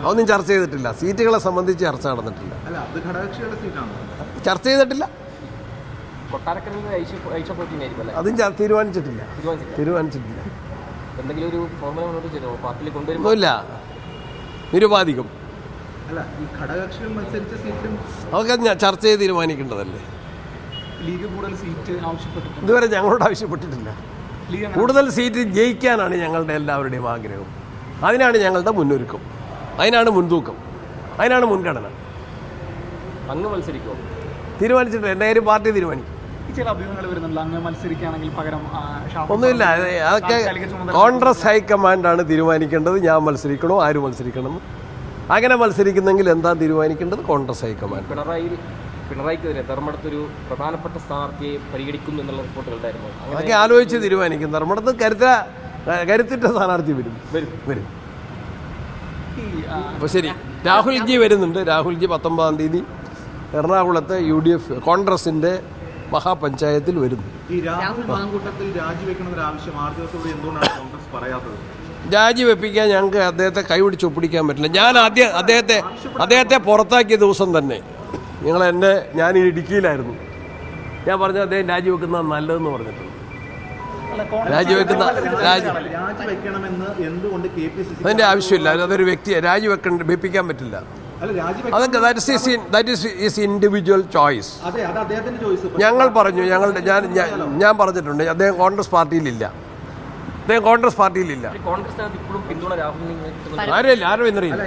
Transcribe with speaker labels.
Speaker 1: അതൊന്നും ചർച്ച ചെയ്തിട്ടില്ല. സീറ്റുകളെ സംബന്ധിച്ച് ചർച്ച നടന്നിട്ടില്ല. ചർച്ച ചെയ്തിട്ടില്ല. അതും തീരുമാനിച്ചിട്ടില്ല. ഒന്നുമില്ല, നിരുപാധികം. അതൊക്കെ ചർച്ച ചെയ്ത് തീരുമാനിക്കേണ്ടതല്ലേ. ഇതുവരെ ഞങ്ങളോട് ആവശ്യപ്പെട്ടിട്ടില്ല. കൂടുതൽ സീറ്റ് ജയിക്കാനാണ് ഞങ്ങളുടെ എല്ലാവരുടെയും ആഗ്രഹം. അതിനാണ് ഞങ്ങളുടെ മുന്നൊരുക്കം, അതിനാണ് മുൻതൂക്കം, അതിനാണ് മുൻഗണന.
Speaker 2: അങ്ങ് മത്സരിക്കുമോ?
Speaker 1: തീരുമാനിച്ചിട്ടില്ല. എന്തായാലും പാർട്ടി തീരുമാനിക്കും.
Speaker 3: ചില അഭിമുഖങ്ങൾ വരുന്നുണ്ട് അങ്ങ് മത്സരിക്കുകയാണെങ്കിൽ പകരം
Speaker 1: ഒന്നുമില്ല. അതൊക്കെ കോൺഗ്രസ് ഹൈക്കമാൻഡാണ് തീരുമാനിക്കേണ്ടത്. ഞാൻ മത്സരിക്കണോ ആര് മത്സരിക്കണം. അങ്ങനെ മത്സരിക്കുന്നെങ്കിൽ എന്താ തീരുമാനിക്കേണ്ടത്? കോൺഗ്രസ് ഹൈക്കമാൻഡ്.
Speaker 2: പിണറായിക്കെതിരെ ധർമ്മടത്തൊരു പ്രധാനപ്പെട്ട സ്ഥാനാർത്ഥിയെ പരിഗണിക്കുന്നു എന്നുള്ള റിപ്പോർട്ടുകളുണ്ടായിരുന്നു.
Speaker 1: അതൊക്കെ ആലോചിച്ച് തീരുമാനിക്കും. ധർമ്മടത്ത് കരുത്തിട്ട സ്ഥാനാർത്ഥി വരും. അപ്പോൾ ശരി, രാഹുൽജി വരുന്നുണ്ട്. രാഹുൽജി 19-ാം തീയതി എറണാകുളത്തെ UDF കോൺഗ്രസിൻ്റെ മഹാപഞ്ചായത്തിൽ വരുന്നു. രാജിവെപ്പിക്കാൻ ഞങ്ങൾക്ക് അദ്ദേഹത്തെ കൈപിടിച്ച് ഒപ്പിടിക്കാൻ പറ്റില്ല. ഞാൻ അദ്ദേഹത്തെ പുറത്താക്കിയ ദിവസം തന്നെ ഞാൻ ഇടുക്കിയിലായിരുന്നു. ഞാൻ പറഞ്ഞു അദ്ദേഹം രാജിവെക്കുന്നത് നല്ലതെന്ന് പറഞ്ഞിട്ടുണ്ട്. അതിൻ്റെ ആവശ്യമില്ല. അതൊരു വ്യക്തിയെ വെപ്പിക്കാൻ പറ്റില്ല. അതൊക്കെ ദാറ്റ് ഈസ് ഇൻഡിവിജ്വൽ ചോയ്സ്. ഞങ്ങൾ പറഞ്ഞു, ഞാൻ പറഞ്ഞിട്ടുണ്ട് അദ്ദേഹം കോൺഗ്രസ് പാർട്ടിയിലില്ല.
Speaker 2: കോൺഗ്രസ്
Speaker 1: ആരും എന്നറിയില്ല.